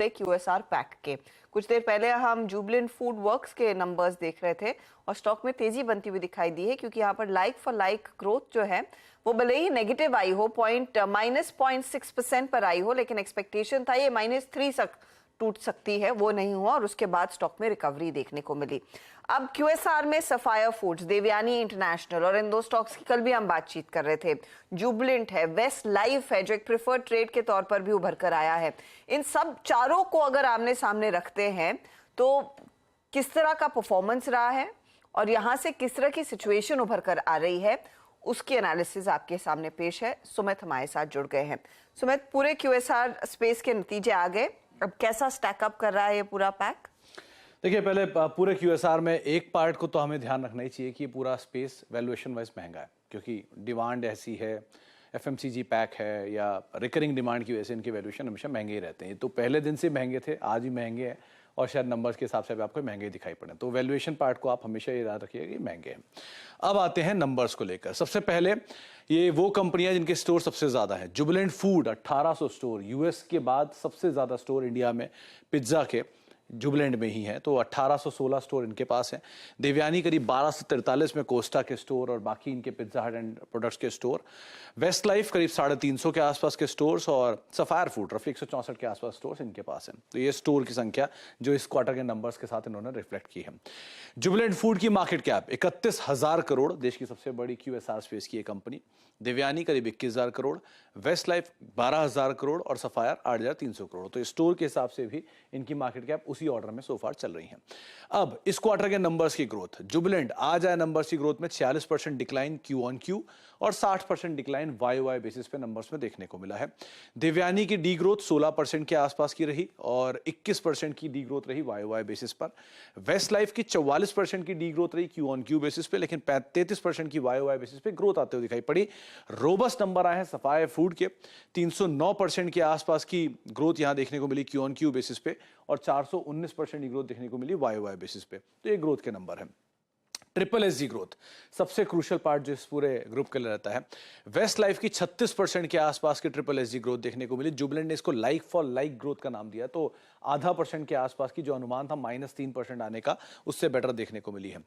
QSR pack के। कुछ देर पहले हम जुबलेंट फूड वर्क्स के नंबर्स देख रहे थे और स्टॉक में तेजी बनती हुई दिखाई दी है, क्योंकि यहाँ पर लाइक फॉर लाइक ग्रोथ जो है वो भले ही नेगेटिव आई हो, -0.6% पर आई हो, लेकिन एक्सपेक्टेशन था ये -3 तक टूट सकती है, वो नहीं हुआ और उसके बाद स्टॉक में रिकवरी देखने को मिली। अब QSR में सफायर फूड्स, देवयानी इंटरनेशनल और इन दो स्टॉक्स की कल भी हम बातचीत कर रहे थे। जुबलेंट है, वेस्ट लाइफ है जो एक प्रेफर्ड ट्रेड के तौर पर भी उभर कर आया है। इन सब चारों को अगर आमने सामने रखते हैं तो किस तरह का परफॉर्मेंस रहा है और यहाँ से किस तरह की सिचुएशन उभर कर आ रही है, उसकी एनालिसिस आपके सामने पेश है। सुमित हमारे साथ जुड़ गए हैं। सुमित, पूरे QSR स्पेस के नतीजे आ गए, अब कैसा स्टैकअप कर रहा है ये पूरा पैक? देखिए, पहले पूरे QSR में एक पार्ट को तो हमें ध्यान रखना ही चाहिए कि पूरा स्पेस वैल्यूएशन वाइज महंगा है, क्योंकि डिमांड ऐसी है, FMCG पैक है या रिकरिंग डिमांड की वजह से इनके वैल्यूएशन हमेशा महंगे ही रहते हैं। तो पहले दिन से महंगे थे, आज भी महंगे हैं और शायद नंबर्स के हिसाब से भी आपको महंगे दिखाई पड़े। तो वैल्यूएशन पार्ट को आप हमेशा ये याद रखिएगा कि महंगे हैं। अब आते हैं नंबर्स को लेकर। सबसे पहले ये वो कंपनियां जिनके स्टोर सबसे ज़्यादा है। जुबलेंट फूड 1800 स्टोर, US के बाद सबसे ज़्यादा स्टोर इंडिया में पिज्ज़ा के जुबलेंट में ही है, तो 1816 स्टोर इनके पास हैं। देवयानी करीब 1243 में, कोस्टा के स्टोर और बाकी इनके पिज्जा हट एंड प्रोडक्ट्स के स्टोर। वेस्ट लाइफ करीब 350 के आसपास के स्टोर्स और सफायर फूड रफी 164 के आसपास स्टोर्स इनके पास हैं। तो ये स्टोर की संख्या जो इस क्वार्टर के नंबर्स के साथ इन्होंने रिफ्लेक्ट की है। जुबलेंट फूड की मार्केट कैप 31,000 करोड़, देश की सबसे बड़ी QSR स्पेस की ये कंपनी। देवयानी करीब 21,000 करोड़, वेस्ट लाइफ 12,000 करोड़ और सफायर 8,300 करोड़। तो स्टोर के हिसाब से भी इनकी मार्केट कैप उसी ऑर्डर में सो फार चल रही है। अब इस क्वार्टर के नंबर्स की ग्रोथ, जुबलेंट आज आए नंबर्स की ग्रोथ में 46% डिक्लाइन Q on Q और 60% डिक्लाइन YoY बेसिस पे नंबर्स में देखने को मिला है। देवयानी की डी ग्रोथ 16% के आसपास की रही और 21% की डी ग्रोथ रही YoY बेसिस पर। वेस्ट लाइफ की 44% की डी ग्रोथ रही Q on Q बेसिस पे, लेकिन 33% की YoY बेसिस पे ग्रोथ आते हुए दिखाई पड़ी। रोबस्ट नंबर आए हैं सफायर फूड के, 309% के आसपास की ग्रोथ यहां देखने को मिली Q on Q बेसिस पे और 419% की ग्रोथ देखने को मिली YoY बेसिस पे। तो ये ग्रोथ के नंबर हैं। SSSG ग्रोथ सबसे क्रूशियल पार्ट जो इस पूरे ग्रुप के लिए रहता है। वेस्ट लाइफ की 36% के आसपास की SSSG ग्रोथ देखने को मिली। जुबलेंट ने इसको लाइक फॉर लाइक ग्रोथ का नाम दिया, तो आधा % के आसपास की जो अनुमान था -3% आने का, उससे बेटर देखने को मिली है।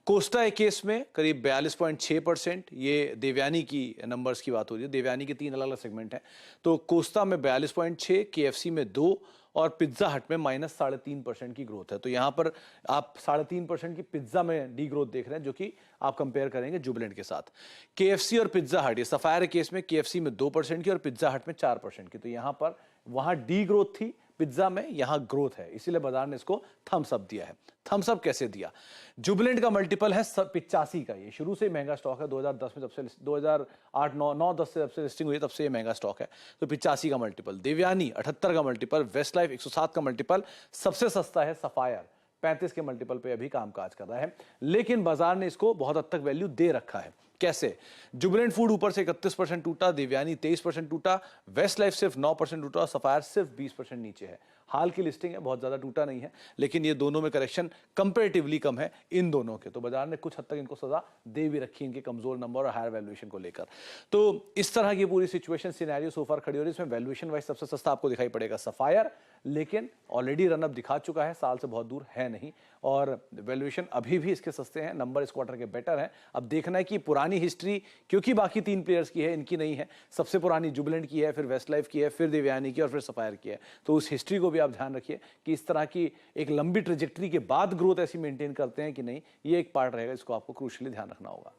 कोस्टा एक केस में करीब 42.6%, ये देवयानी की नंबर्स की बात हो रही है। देवयानी के 3 अलग अलग सेगमेंट हैं, तो कोस्टा में 42.6, KFC में 2 और पिज्जा हट में -3.5% की ग्रोथ है। तो यहां पर आप 3.5% की पिज्जा में डी ग्रोथ देख रहे हैं, जो कि आप कंपेयर करेंगे जुबलेंट के साथ। KFC और पिज्जा हट, ये सफायर केस में KFC में 2% की और पिज्जा हट में 4% की। तो यहां पर वहां डी ग्रोथ थी पिज्जा में, यहां ग्रोथ है, इसीलिए बाजार ने इसको थम्स अप दिया है। थम्स अप कैसे दिया? जुबलेंट का मल्टीपल है 85 का, ये शुरू से महंगा स्टॉक है। 2010 में जब से 2008 9 10 से जब से लिस्टिंग हुई तब से ये महंगा स्टॉक है, तो 85 का मल्टीपल। देवयानी 78 का मल्टीपल, वेस्ट लाइफ 107 का मल्टीपल, सबसे सस्ता है सफायर 35 के मल्टीपल पे अभी कामकाज कर रहा है, लेकिन बाजार ने इसको बहुत हद तक वैल्यू दे रखा है। कैसे? जुबलेंट फूड ऊपर से 31% टूटा, देवयानी 23% टूटा, वेस्ट लाइफ सिर्फ 9% टूटा और सफायर सिर्फ 20% नीचे है। हाल की लिस्टिंग है, बहुत ज्यादा टूटा नहीं है, लेकिन ये दोनों में करेक्शन कंपैरेटिवली कम है इन दोनों के। तो बाजार ने कुछ हद तक इनको सजा दे भी रखी इनके कमजोर नंबर और हायर वैल्यूएशन को लेकर। तो इस तरह की पूरी सिचुएशन सिनेरियो सोफार खड़ी हो रही है। इसमें वैल्यूएशन वाइज सबसे सस्ता आपको दिखाई पड़ेगा सफायर, लेकिन ऑलरेडी रनअप दिखा चुका है, साल से बहुत दूर है नहीं, और वैल्यूएशन अभी भी इसके सस्ते हैं, नंबर इस क्वार्टर के बेटर हैं। अब देखना है कि पुरानी हिस्ट्री, क्योंकि बाकी 3 प्लेयर्स की है, इनकी नहीं है, सबसे पुरानी जुबलेंट की है, फिर वेस्ट लाइफ की है, फिर देवयानी की और फिर सफायर की है। तो उस हिस्ट्री को भी आप ध्यान रखिए कि इस तरह की एक लंबी ट्रेजेक्टरी के बाद ग्रोथ ऐसी मेंटेन करते हैं कि नहीं, ये एक पार्ट रहेगा, इसको आपको क्रूशियली ध्यान रखना होगा।